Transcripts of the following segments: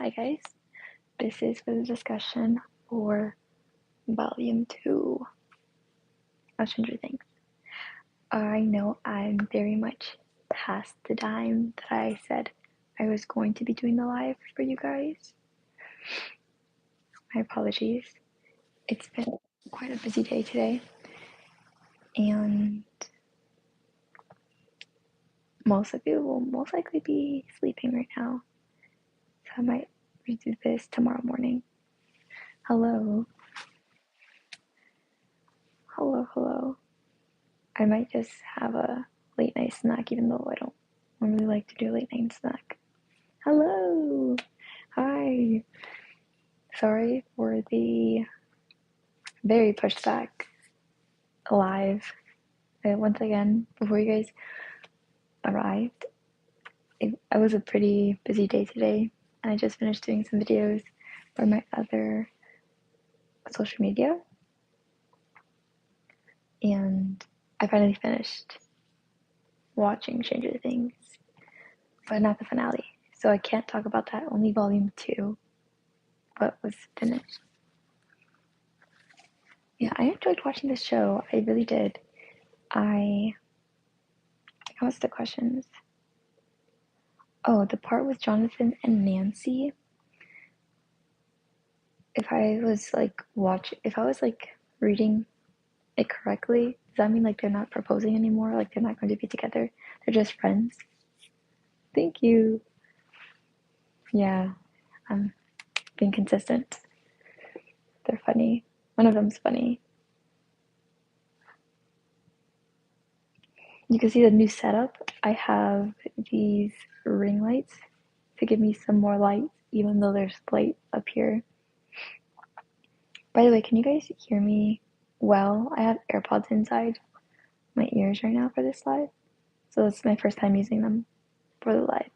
Hi guys, this is for the discussion for Volume 2 of Stranger Things. I know I'm very much past the time that I said I was going to be doing the live for you guys. My apologies. It's been quite a busy day today, and most of you will most likely be sleeping right now, so I might redo this tomorrow morning. Hello. Hello. I might just have a late night snack, even though I don't normally like to do late night snack. Hello! Hi! Sorry for the very pushed back live. Once again, before you guys arrived, it was a pretty busy day today, and I just finished doing some videos for my other social media, and I finally finished watching Stranger Things, but not the finale. So I can't talk about that, only volume 2, but was finished. Yeah, I enjoyed watching the show. I really did. What's the questions? Oh, the part with Jonathan and Nancy. If I was reading it correctly, does that mean like they're not proposing anymore? Like they're not going to be together? They're just friends? Thank you. Yeah, I'm being consistent. They're funny. One of them's funny. You can see the new setup. I have these ring lights to give me some more light, even though there's light up here. By the way, can you guys hear me well? I have AirPods inside my ears right now for this live, so it's my first time using them for the live.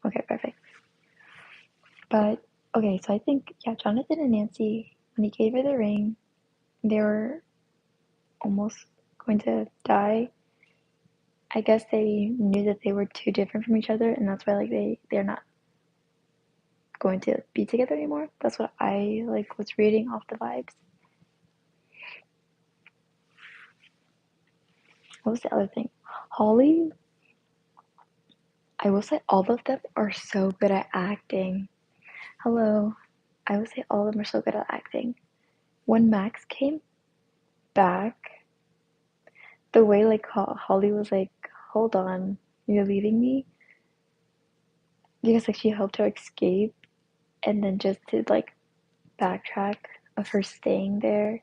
Okay, perfect. But, okay, so I think, yeah, Jonathan and Nancy, when he gave her the ring, they were almost going to die. I guess they knew that they were too different from each other, and that's why, like, they're not going to be together anymore. That's what I, like, was reading off the vibes. What was the other thing? Holly, I will say all of them are so good at acting. Hello. I would say all of them are so good at acting. When Max came back, the way like Holly was like, "Hold on, you're leaving me," because like she helped her escape, and then just to like backtrack of her staying there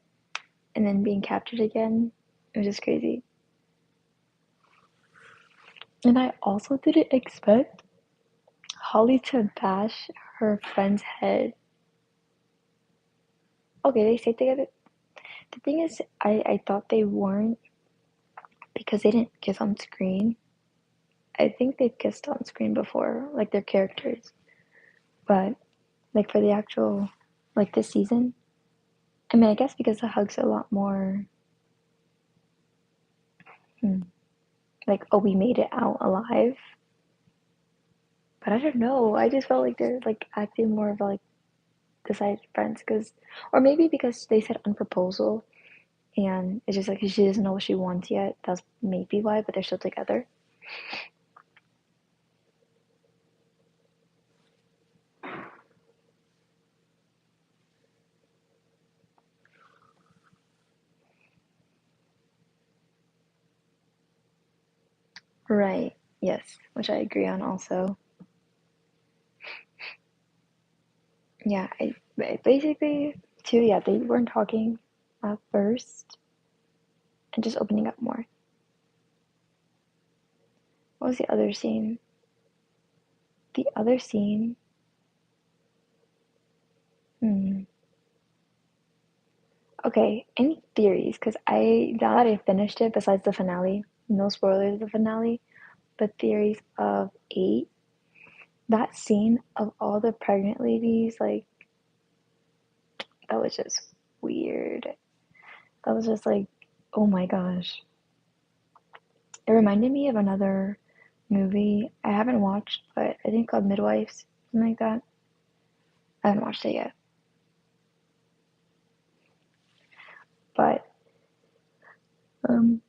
and then being captured again, it was just crazy. And I also didn't expect Holly to bash her friend's head. Okay, they stayed together. The thing is, I thought they weren't because they didn't kiss on screen. I think they've kissed on screen before, like their characters, but like for the actual, like this season, I mean, I guess because the hugs are a lot more, hmm, like, oh, we made it out alive. But I don't know. I just felt like they're like acting more of like decided friends, because, or maybe because they said unproposal, and it's just like she doesn't know what she wants yet. That's maybe why, but they're still together. Right. Yes, which I agree on also. Yeah, basically too. Yeah, they weren't talking at first, and just opening up more. What was the other scene? The other scene. Hmm. Okay, any theories? Because now that I finished it, besides the finale, no spoilers of the finale, but theories of 8, that scene of all the pregnant ladies, like, that was just weird. That was just like, oh my gosh. It reminded me of another movie I haven't watched, but I think called Midwives, something like that. I haven't watched it yet. But um,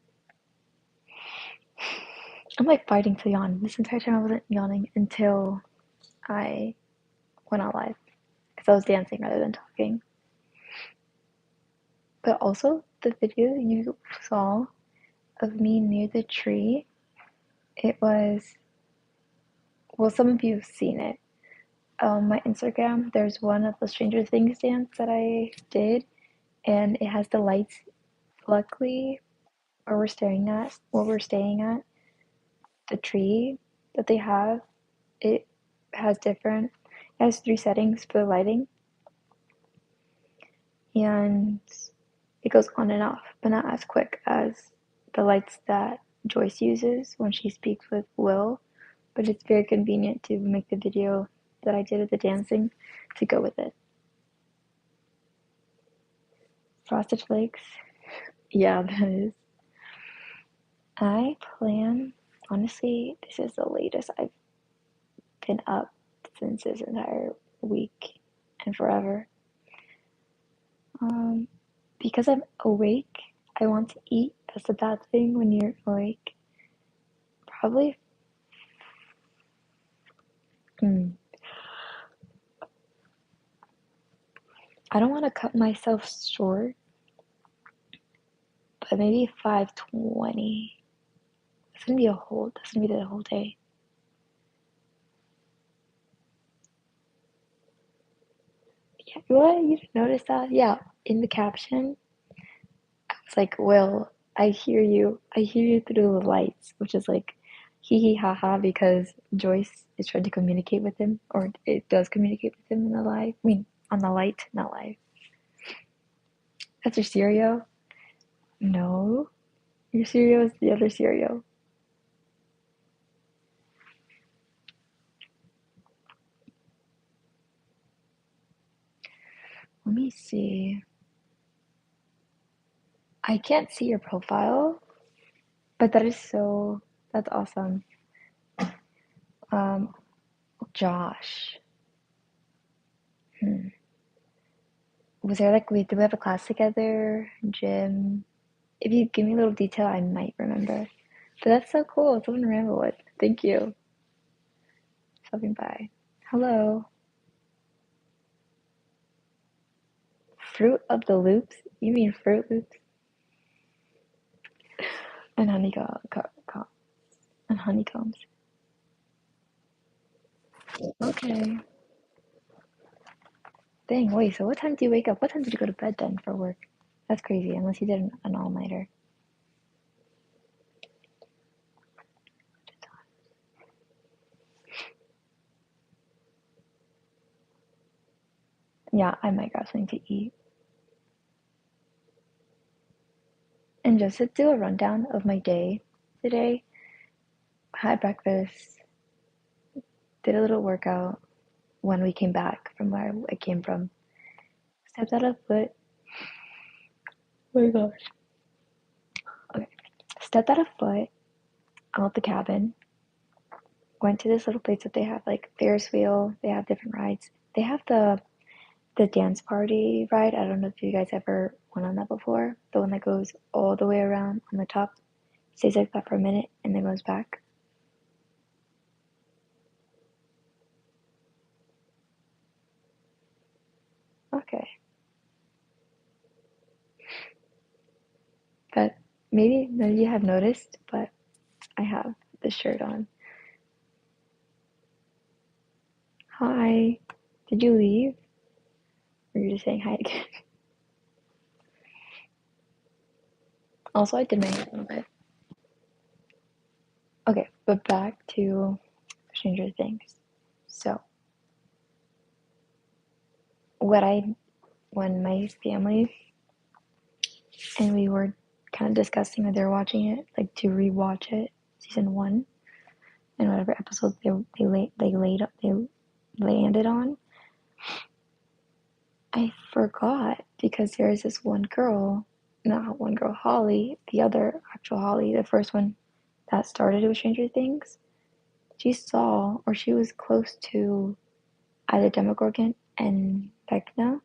I'm like fighting to yawn. This entire time I wasn't yawning until I went out live because I was dancing rather than talking. But also, the video you saw of me near the tree, it was, well, some of you have seen it. On my Instagram, there's one of the Stranger Things dance that I did, and it has the lights. Luckily, where we're staying at, the tree that they have, it has different, it has three settings for the lighting, and it goes on and off, but not as quick as the lights that Joyce uses when she speaks with Will. But it's very convenient to make the video that I did of the dancing to go with it. Frosted Flakes. Yeah, that is. I plan, honestly, this is the latest I've been up since this entire week and forever. Um, because I'm awake, I want to eat. That's the bad thing when you're awake. Probably, mm, I don't want to cut myself short, but maybe 5:20. That's gonna be the whole day. Yeah, what? You didn't notice that? Yeah, in the caption, it's like, Will, I hear you. I hear you through the lights, which is like, hee hee ha ha, because Joyce is trying to communicate with him, or it does communicate with him in the live. I mean, on the light, not live. That's your cereal? No, your cereal is the other cereal. Let me see. I can't see your profile, but that's awesome. Um, Josh. Hmm. Was there like, wait, did we have a class together? Gym? If you give me a little detail, I might remember. But that's so cool. Someone to ramble with. Thank you. Stopping by. Hello. Fruit of the Loops? You mean Fruit Loops? And honeycombs. Okay. Dang, wait, so what time do you wake up? What time did you go to bed then for work? That's crazy, unless you did an all-nighter. Yeah, I might grab something to eat. And just to do a rundown of my day today, had breakfast, did a little workout when we came back from where I came from. Stepped out a foot. Oh my gosh. Okay. Stepped out a foot out the cabin. Went to this little place that they have like Ferris wheel. They have different rides. They have the dance party ride. I don't know if you guys ever went on that before. The one that goes all the way around on the top, stays like that for a minute, and then goes back. Okay. But maybe none of you have noticed, but I have this shirt on. Hi. Did you leave? Or you're just saying hi again? Also, I did my hair a little bit. Okay, but back to Stranger Things. So, what I, when my family and we were kind of discussing that they're watching it, like to rewatch it, season one, and whatever episode they landed on, I forgot because there's this one girl, not one girl, Holly, the other actual Holly, the first one that started with Stranger Things, she saw or she was close to either Demogorgon and Vecna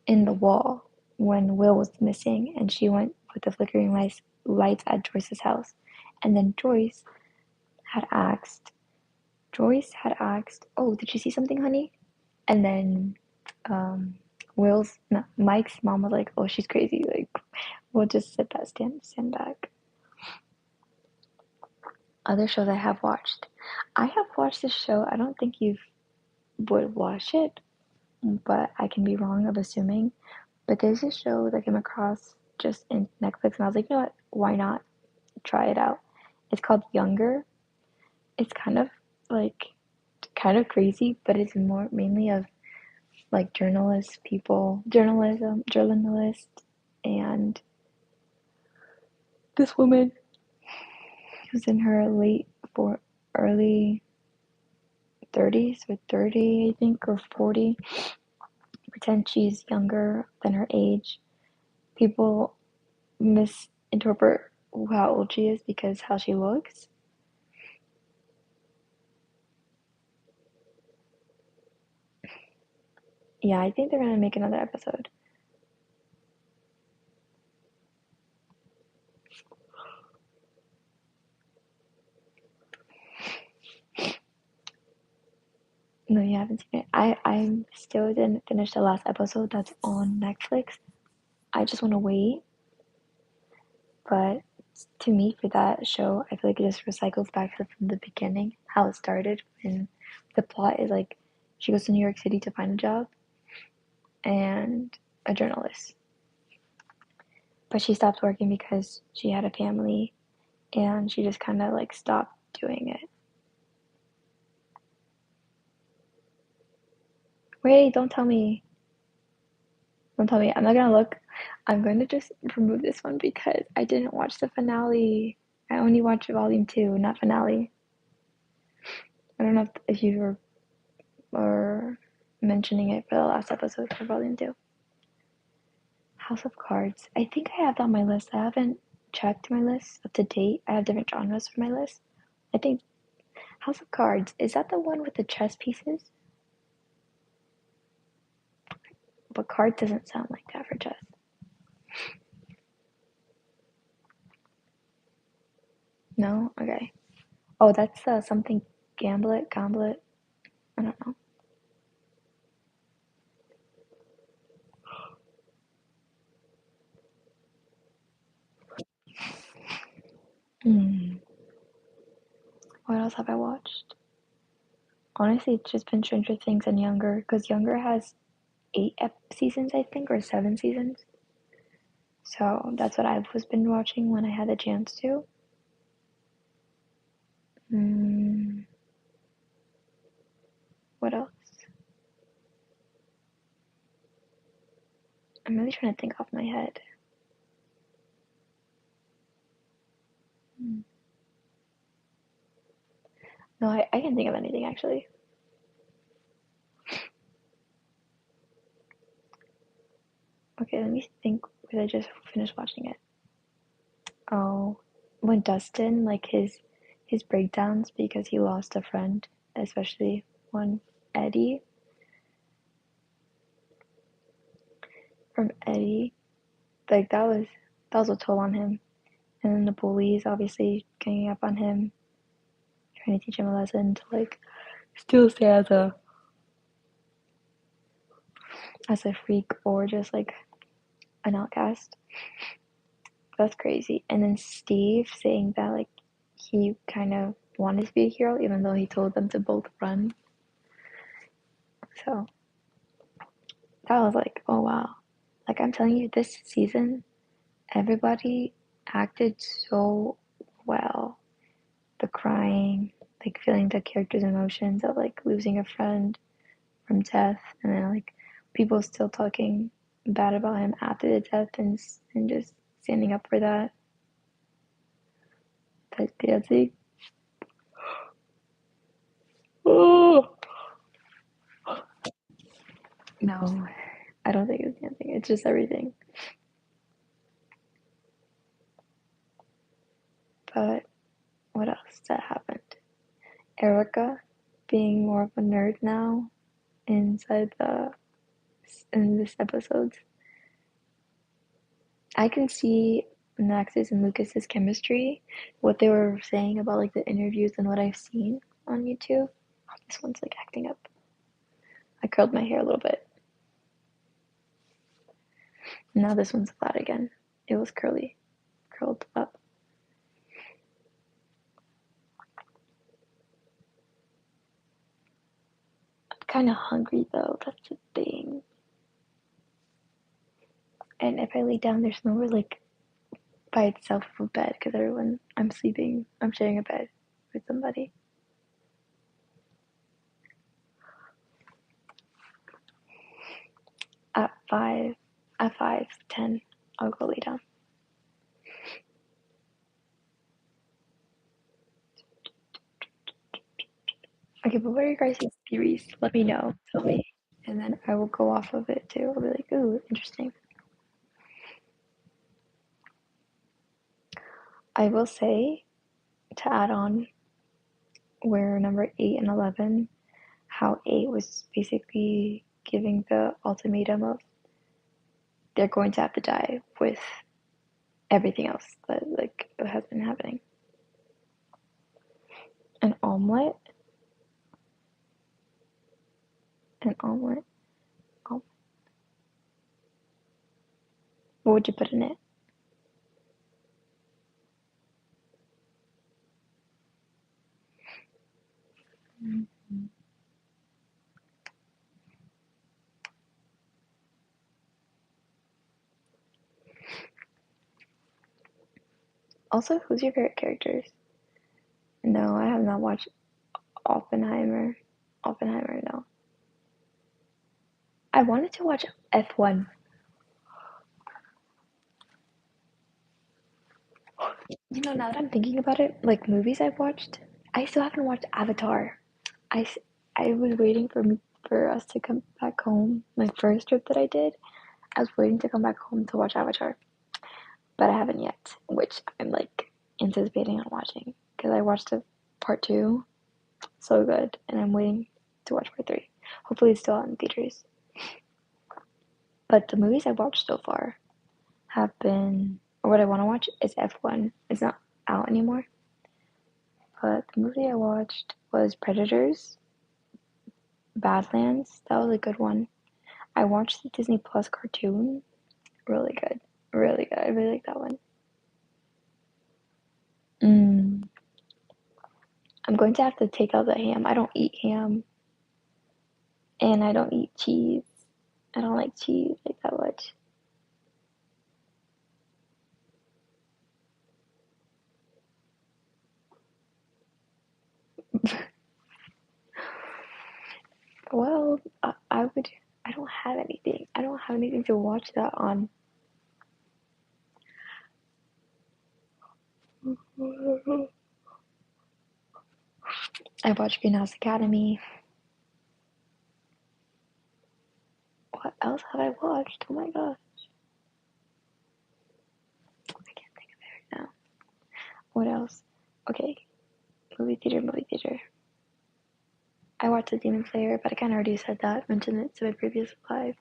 in the wall when Will was missing, and she went with the flickering lights at Joyce's house. And then had asked, "Oh, did you see something, honey?" And then no, Mike's mom was like, "Oh, she's crazy. Like, we'll just stand back." Other shows I have watched. I have watched this show. I don't think you would watch it, but I can be wrong of assuming. But there's a show that came across just in Netflix, and I was like, you know what? Why not try it out? It's called Younger. It's like kind of crazy, but it's more mainly of like journalists, and this woman who's in her early 30s or 30, I think, or 40, pretend she's younger than her age. People misinterpret how old she is because how she looks. Yeah, I think they're gonna make another episode. No, you haven't seen it. I still didn't finish the last episode that's on Netflix. I just want to wait. But to me, for that show, I feel like it just recycles back to from the beginning, how it started. And the plot is like she goes to New York City to find a job and a journalist. But she stopped working because she had a family and she just kind of like stopped doing it. Wait, don't tell me. Don't tell me. I'm not gonna look. I'm going to just remove this one because I didn't watch the finale. I only watched volume two, not finale. I don't know if you were mentioning it for the last episode for volume two. House of Cards. I think I have that on my list. I haven't checked my list up to date. I have different genres for my list. I think House of Cards, is that the one with the chess pieces? But cards doesn't sound like that for chess. No? Okay. Oh, that's something Gamblet. I don't know. Hmm. What else have I watched? Honestly, it's just been Stranger Things and Younger, because Younger has seasons, I think, or 7 seasons. So that's what I've been watching when I had the chance to. Mm, what else? I'm really trying to think off my head. Mm. No, I can't think of anything actually. Okay, let me think because I just finished watching it. Oh, when Dustin, like his breakdowns because he lost a friend, especially one Eddie, from Eddie, like that was a toll on him. And then the bullies obviously ganging up on him, trying to teach him a lesson to like still stay as a freak or just like an outcast. That's crazy. And then Steve saying that like he kind of wanted to be a hero even though he told them to both run. So that was like, oh wow. Like I'm telling you, this season, everybody acted so well. The crying, like feeling the characters' emotions of like losing a friend from death, and then like people still talking bad about him after the death, and just standing up for that. But dancing. Oh no, I don't think it's dancing. It's just everything. But what else that happened? Erica being more of a nerd now inside the in this episode. I can see Max's and Lucas's chemistry, what they were saying about like the interviews and what I've seen on YouTube. This one's like acting up. I curled my hair a little bit. Now this one's flat again. It was curled up. I'm kind of hungry though, that's the thing. And if I lay down, there's nowhere like by itself of a bed because I'm sleeping, I'm sharing a bed with somebody. At 5:10, I'll go lay down. Okay, but what are your guys' theories? Let me know. Tell me. And then I will go off of it too. I'll be like, ooh, interesting. I will say, to add on, where number 8 and 11, how 8 was basically giving the ultimatum of they're going to have to die with everything else that like has been happening. An omelet? An omelet? Oh, what would you put in it? Also, who's your favorite characters? No, I have not watched Oppenheimer. Oppenheimer, no. I wanted to watch F1. You know, now that I'm thinking about it, like movies I've watched, I still haven't watched Avatar. I, I was waiting for us to come back home. My first trip that I did, I was waiting to come back home to watch Avatar, but I haven't yet, which I'm like anticipating on watching because I watched the part two, so good, and I'm waiting to watch part three. Hopefully, it's still out in theaters. But the movies I've watched so far have been, or what I want to watch is F1. It's not out anymore. But the movie I watched was Predators, Badlands. That was a good one. I watched the Disney Plus cartoon. Really good. Really good. I really like that one. Mm. I'm going to have to take out the ham. I don't eat ham. And I don't eat cheese. I don't like cheese like that much. Well, I don't have anything. I don't have anything to watch that on. I watched Greenhouse Academy. What else have I watched? Oh my gosh. I can't think of it right now. What else? Okay. Movie theater. I watched The Demon Slayer, but I kind of already said that, mentioned it to my previous lives.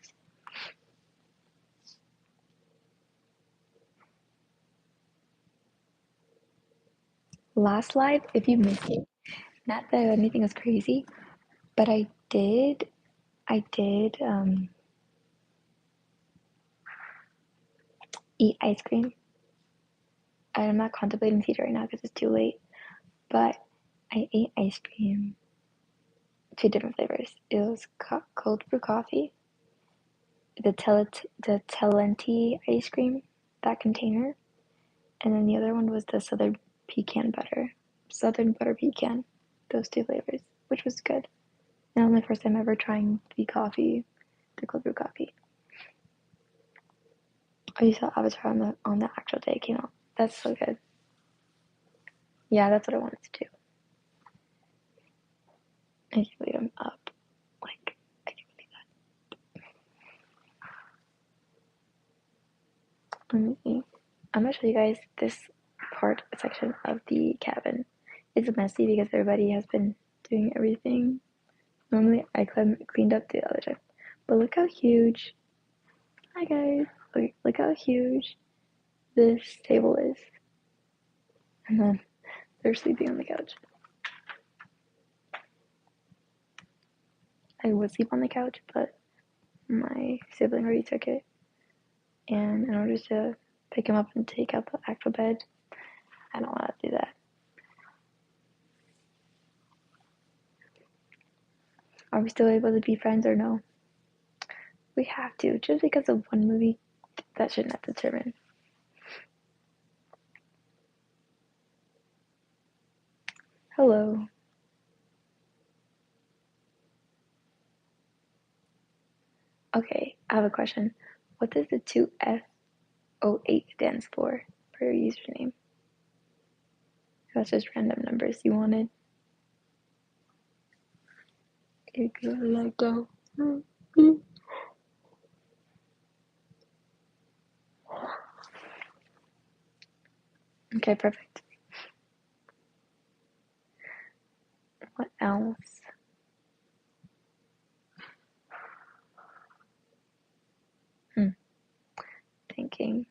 Last live, if you missed it, not that anything was crazy, but I did eat ice cream. I'm not contemplating theater right now because it's too late, but I ate ice cream, two different flavors. It was cold brew coffee, the Talenti ice cream, that container, and then the other one was the Southern butter pecan, those two flavors, which was good. And that was my first time ever trying the cold brew coffee. Oh, you saw Avatar on the actual day it came out. That's so good. Yeah, that's what I wanted to do. I can't believe I'm up. Like, I can't believe that. Let me see. I'm gonna show you guys this section of the cabin. It's messy because everybody has been doing everything. Normally I cleaned up the other time. But look how huge, hi guys, look how huge this table is. And then they're sleeping on the couch. I would sleep on the couch, but my sibling already took it. And in order to pick him up and take out the actual bed, I don't want to do that. Are we still able to be friends or no? We have to. Just because of one movie, that should not determine. Hello. Okay, I have a question. What does the 2F08 stands for your username? That's just random numbers you wanted. Let go. Okay, perfect. What else? Thinking.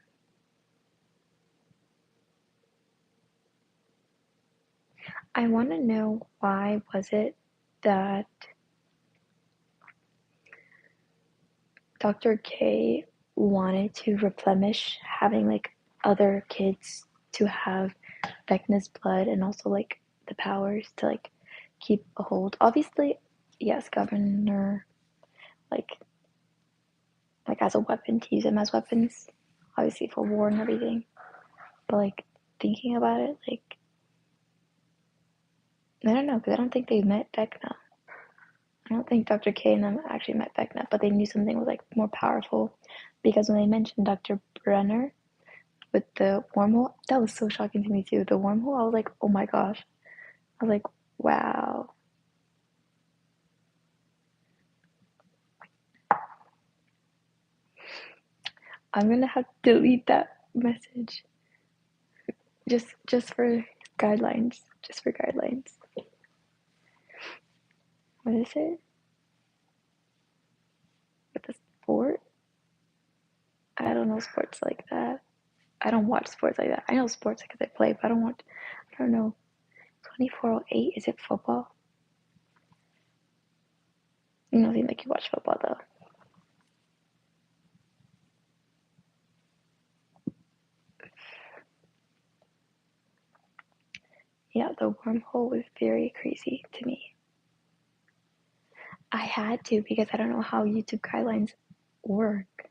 I want to know why was it that Dr. K wanted to replenish having like other kids to have Vecna's blood and also like the powers to like keep a hold. Obviously, yes, Governor like as a weapon to use them as weapons, obviously for war and everything. But like thinking about it, like I don't know, because I don't think they met Vecna. I don't think Dr. K and them actually met Vecna, but they knew something was like more powerful because when they mentioned Dr. Brenner with the wormhole, that was so shocking to me too. The wormhole, I was like, oh my gosh. I was like, wow. I'm gonna have to delete that message. Just for guidelines. Just for guidelines. What is it? With the sport? I don't know sports like that. I don't watch sports like that. I know sports because I play, but I don't know. 2408, is it football? You don't seem like you watch football though. Yeah, the wormhole was very crazy to me. I had to because I don't know how YouTube guidelines work.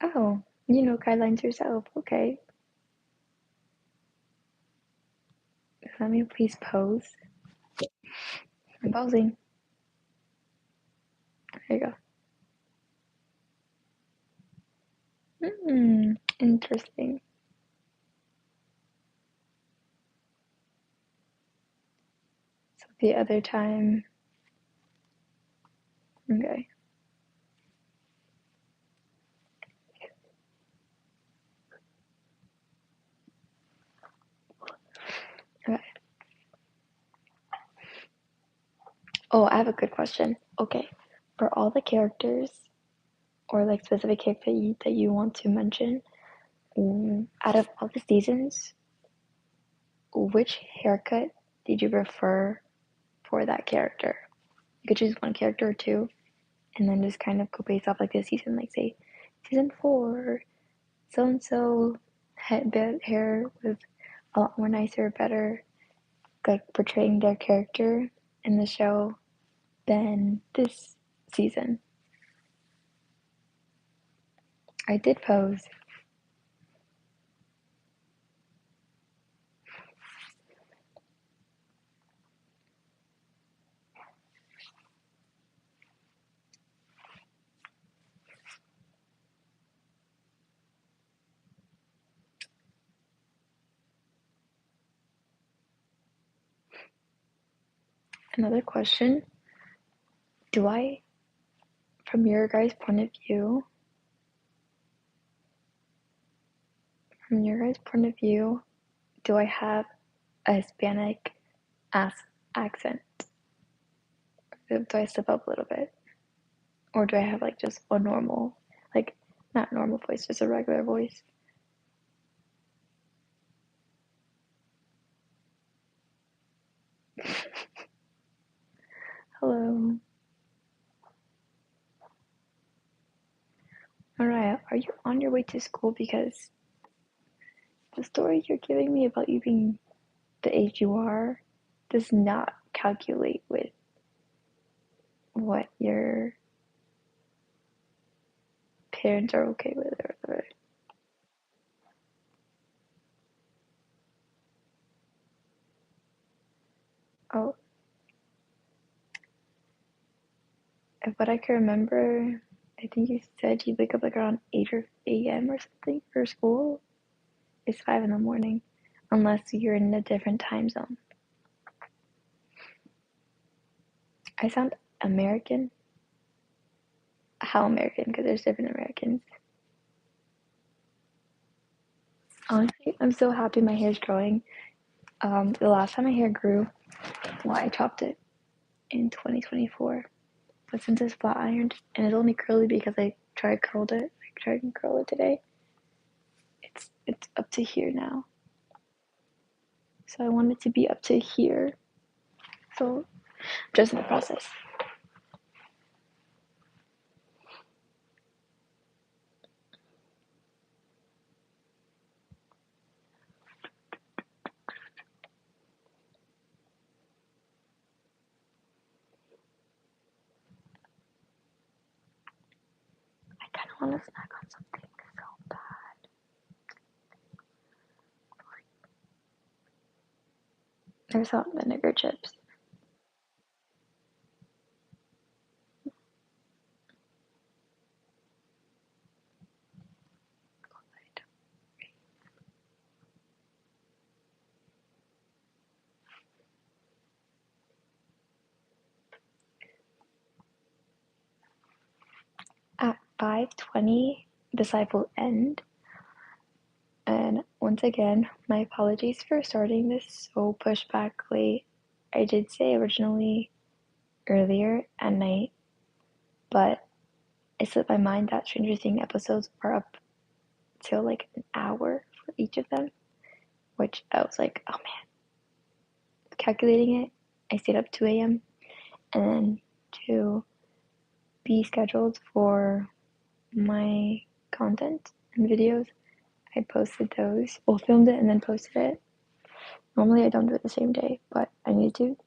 Oh, you know guidelines yourself. Okay. Let me please pose. I'm posing. There you go. Interesting. So the other time, okay. Okay. Oh, I have a good question. Okay. For all the characters or like specific character that you want to mention, out of all the seasons, which haircut did you prefer for that character? You could choose one character or two, and then just kind of go based off like the season, like say season 4, so and so had hair was a lot more nicer, better, like portraying their character in the show than this season. I did pose. Another question: Do I, from your guys' point of view, do I have a Hispanic accent? Do I step up a little bit? Or do I have like just a normal, like not normal voice, just a regular voice? Hello. Mariah, are you on your way to school? Because the story you're giving me about you being the age you are does not calculate with what your parents are okay with. Oh, what I can remember, I think you said you wake up like around 8 or a.m. or something for school. It's 5 in the morning, unless you're in a different time zone. I sound American. How American? Because there's different Americans. Honestly, I'm so happy my hair's growing. The last time my hair grew, well, I chopped it in 2024. But since it's flat ironed and it's only curly because I tried and curl it today. It's up to here now. So I want it to be up to here. So just in the process. I kind of want to snack on something so bad. There's salt and vinegar chips. At 5:20, the live will end. And once again, my apologies for starting this so pushed back late. I did say originally earlier at night, but it slipped my mind that Stranger Things episodes are up till like an hour for each of them, which I was like, oh man. Calculating it, I stayed up 2 a.m. and then to be scheduled for my content and videos, I posted those, well, filmed it and then posted it. Normally I don't do it the same day, but I need to.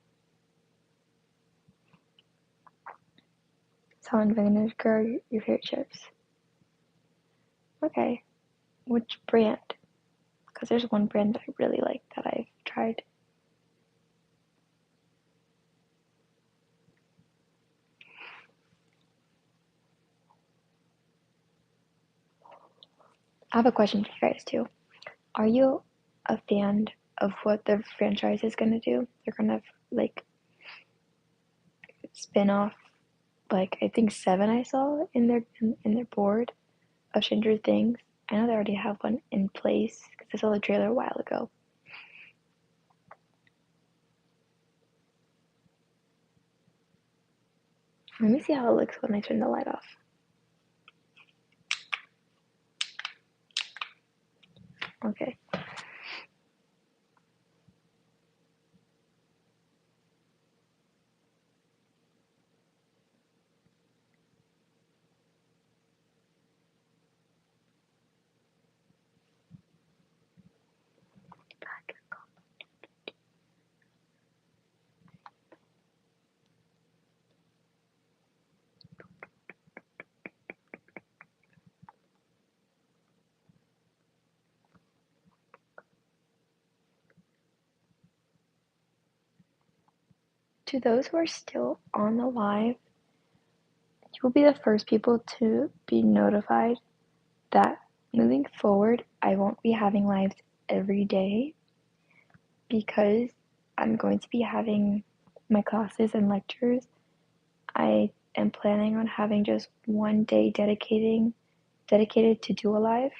Salt and vinegar, your favorite chips. Okay, which brand? Because there's one brand that I really like that I've tried. I have a question for you guys too. Are you a fan of what the franchise is gonna do? They're gonna like spin off like I think 7 I saw in their board of Stranger Things. I know they already have one in place because I saw the trailer a while ago. Let me see how it looks when I turn the light off. Okay. To those who are still on the live, you will be the first people to be notified that moving forward, I won't be having lives every day because I'm going to be having my classes and lectures. I am planning on having just one day dedicated to do a live.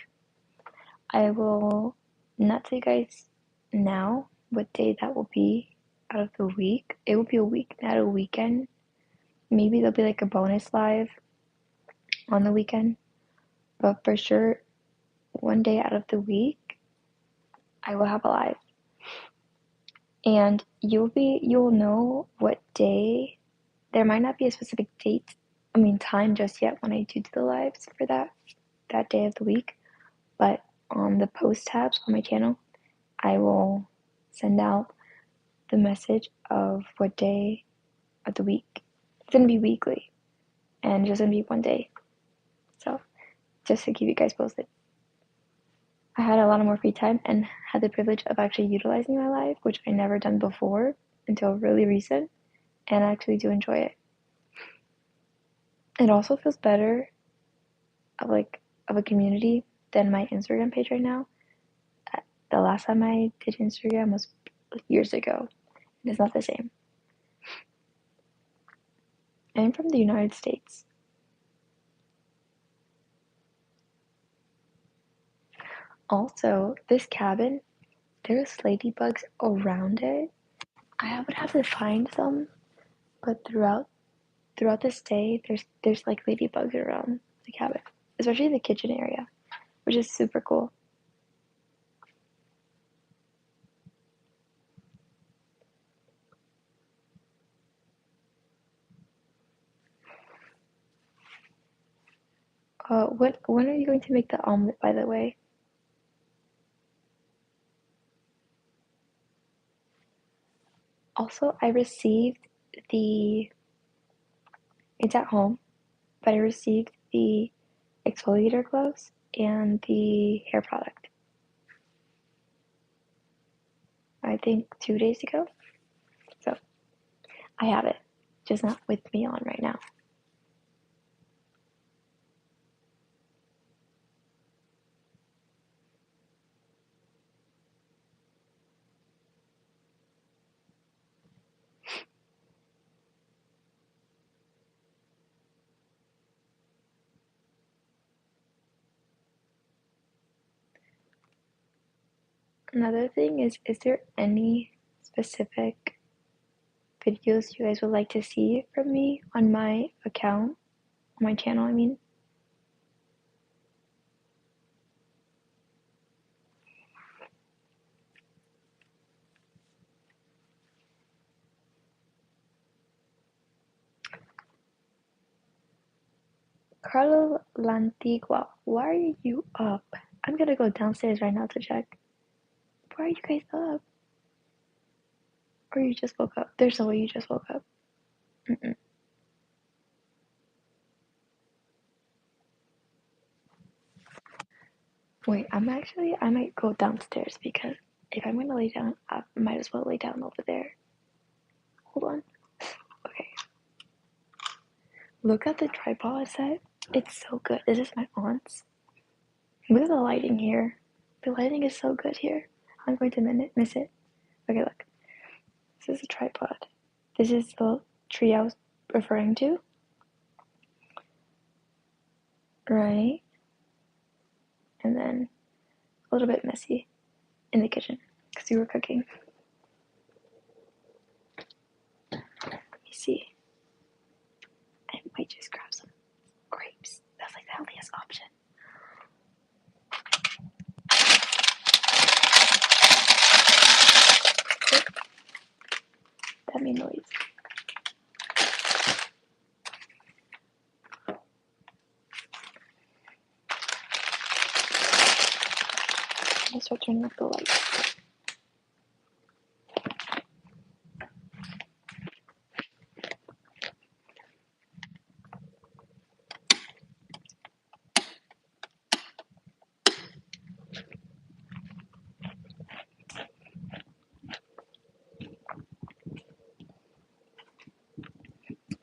I will not tell you guys now what day that will be out of the week. It will be a week, not a weekend. Maybe there'll be like a bonus live on the weekend, but for sure, one day out of the week, I will have a live. And you'll know what day. There might not be a specific time just yet when I do the lives for that day of the week, but on the post tabs on my channel, I will send out the message of what day of the week. It's gonna be weekly, and it's just gonna be one day. So, just to keep you guys posted. I had a lot of more free time and had the privilege of actually utilizing my life, which I never done before until really recent, and I actually do enjoy it. It also feels better of a community than my Instagram page right now. The last time I did Instagram was years ago, and it's not the same. I'm from the United States. Also, this cabin, there's ladybugs around it. I would have to find some, but throughout the stay, there's like ladybugs around the cabin, especially in the kitchen area, which is super cool. When are you going to make the omelet, by the way? Also, I received the, it's at home, but I received the exfoliator gloves and the hair product. I think 2 days ago. So I have it, just not with me on right now. Another thing is there any specific videos you guys would like to see from me on my account, on my channel, I mean? Carlo Lantigua, why are you up? I'm gonna go downstairs right now to check. Why are you guys up? Or you just woke up? There's no way you just woke up. Mm-mm. Wait, I might go downstairs because if I'm gonna lay down, I might as well lay down over there. Hold on. Okay. Look at the tripod set. It's so good. This is my aunt's. Look at the lighting here. The lighting is so good here. I'm going to miss it. Okay, look. This is a tripod. This is the tree I was referring to. Right. And then a little bit messy in the kitchen because we were cooking. Let me see. I might just grab some grapes. That's like the healthiest option. That made noise. I'm gonna start turning off the lights.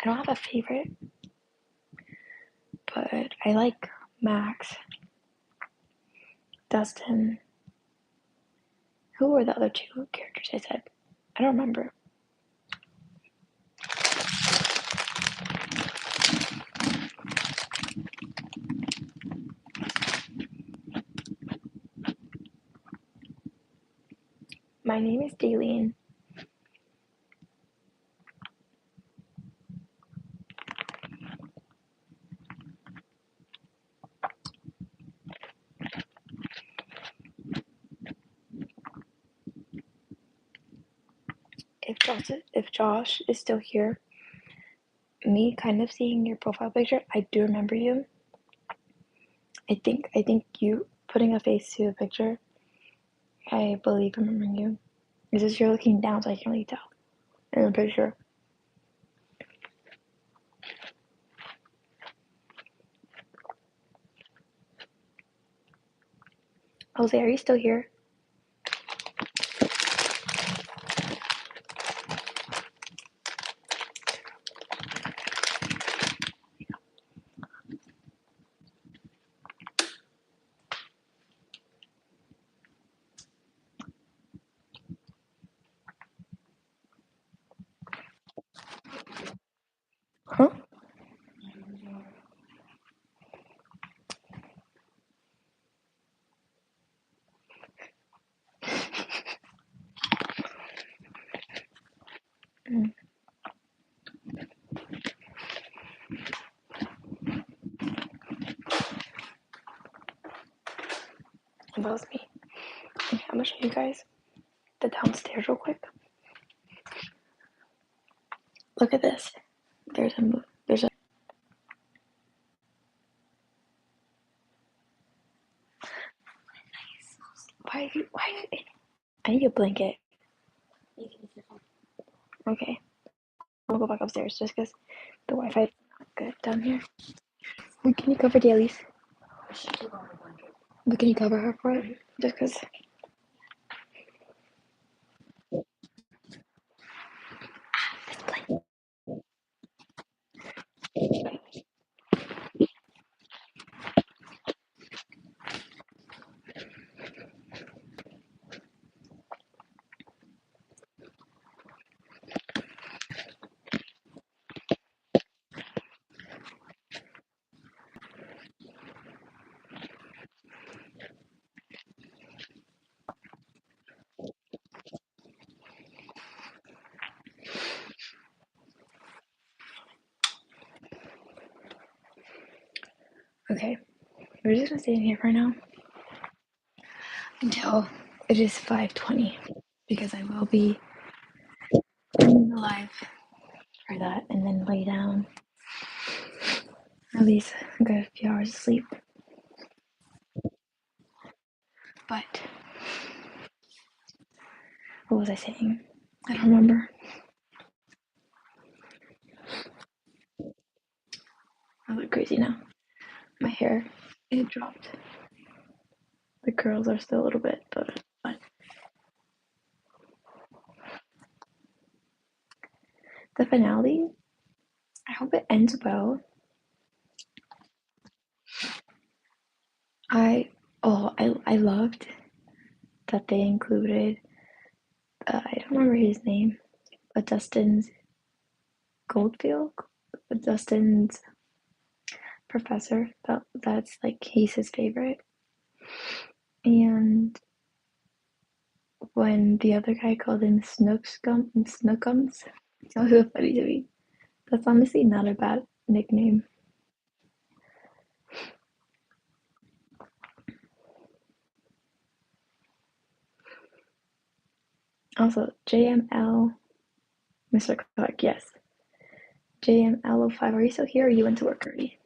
I don't have a favorite, but I like Max, Dustin. Who were the other two characters I said? I don't remember. My name is Daleen. If Josh is still here, me kind of seeing your profile picture, I do remember you. I think you putting a face to the picture, I believe remembering you. It's just you're looking down, so I can't really tell in the picture. Jose, are you still here? Huh? Mm, that was me. Okay, I'm gonna show you guys the downstairs real quick. Look at this. There's a. Why? I need a blanket. Okay, I'm gonna go back upstairs just because the Wi-Fi is not good down here. Can you cover Dailies? But can you cover her for it? Just because. Okay, we're just gonna stay in here for now until it is 5:20 because I will be live for that and then lay down. At least get a few hours of sleep. But what was I saying? I don't remember. I look crazy now. My hair, it dropped. The curls are still a little bit, but the finale, I hope it ends well. I loved that they included, I don't remember his name, but Dustin's Goldfield, Dustin's professor. That's like he's his favorite. And when the other guy called him Snookums, it's so funny to me. That's honestly not a bad nickname. Also, JML, Mr. Clark, yes. JML05, are you still here or you went to work already?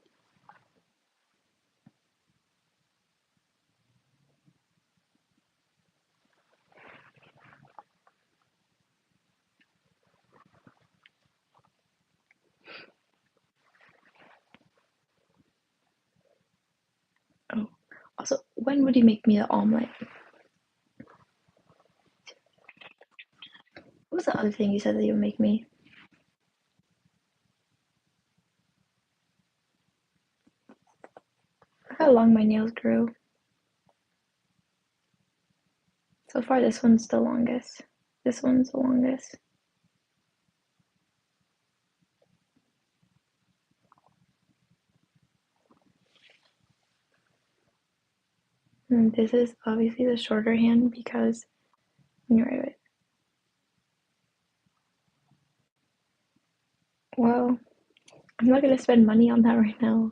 Oh, also, when would you make me the omelet? What was the other thing you said that you would make me? Look how long my nails grew. So far, this one's the longest. This one's the longest. And this is obviously the shorter hand because, you're right, Well, I'm not gonna spend money on that right now.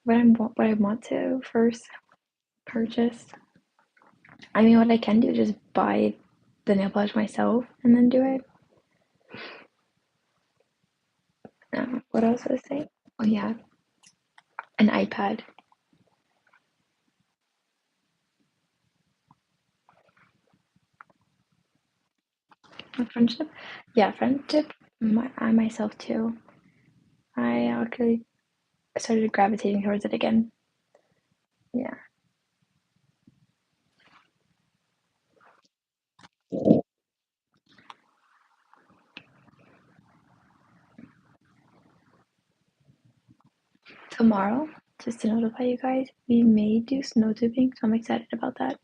What I want to first purchase. I mean, what I can do is just buy the nail polish myself and then do it. What else was I saying? Oh yeah, an iPad. A friendship? Yeah, friendship. I myself too. I actually started gravitating towards it again. Yeah. Tomorrow, just to notify you guys, we may do snow tubing, so I'm excited about that.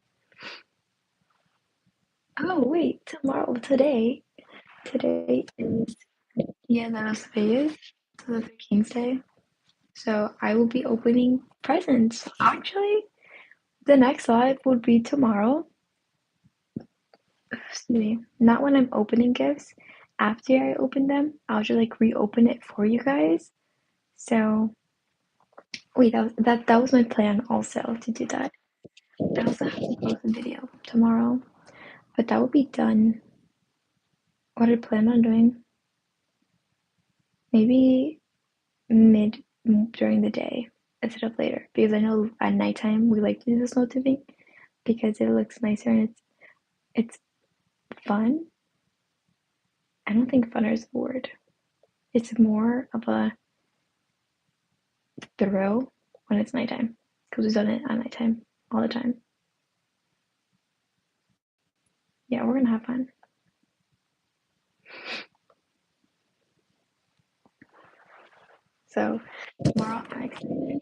Oh wait, tomorrow, today is yeah, Las Vegas, so the King's Day. So I will be opening presents. Actually, the next live would be tomorrow. Excuse me. Not when I'm opening gifts. After I open them, I'll just like reopen it for you guys. So wait, that was my plan also to do that. I also have to post a video tomorrow, but that will be done. What I plan on doing, maybe mid during the day instead of later, because I know at nighttime we like to do the snow tubing because it looks nicer and it's fun. I don't think funner is the word. It's more of a thrill when it's nighttime because we've done it at nighttime all the time. Yeah, we're gonna have fun. So tomorrow I'm excited.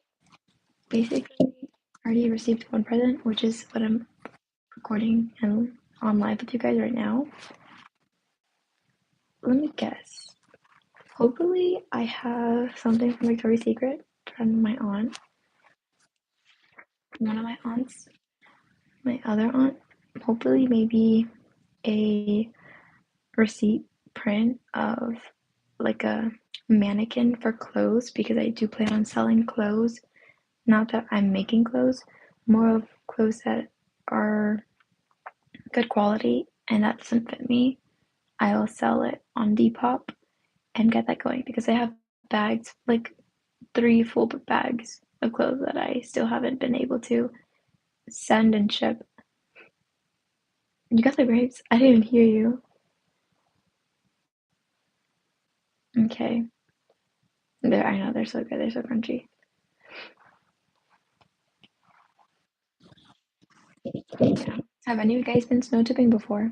Basically, I already received one present, which is what I'm recording and on live with you guys right now. Let me guess. Hopefully, I have something from Victoria's Secret from my aunt. One of my aunts, my other aunt. Hopefully, maybe a receipt print of like a mannequin for clothes because I do plan on selling clothes. Not that I'm making clothes, more of clothes that are good quality and that doesn't fit me. I'll sell it on Depop and get that going because I have bags, like 3 full bags of clothes that I still haven't been able to send and ship. You got the grapes? I didn't even hear you. Okay. There, I know they're so good. They're so crunchy. Yeah. Have any of you guys been snow tipping before?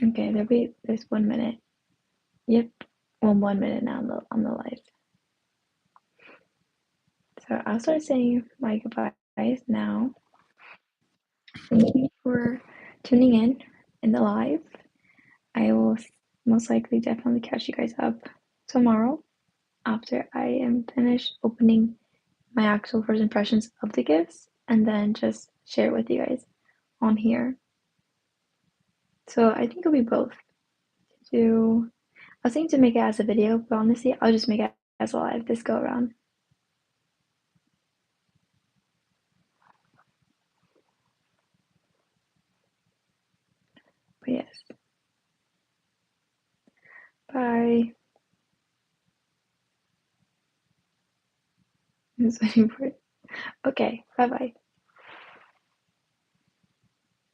Okay, there's 1 minute. Yep. Well, 1 minute now on the live. So I'll start saying my goodbyes now. Thank you for tuning in the live. I will most likely definitely catch you guys up tomorrow after I am finished opening my actual first impressions of the gifts and then just share it with you guys on here. So I think it'll be both. To I was thinking to make it as a video, but honestly, I'll just make it as a live this go around. But yes. Bye. I'm just waiting for it. Okay, bye bye.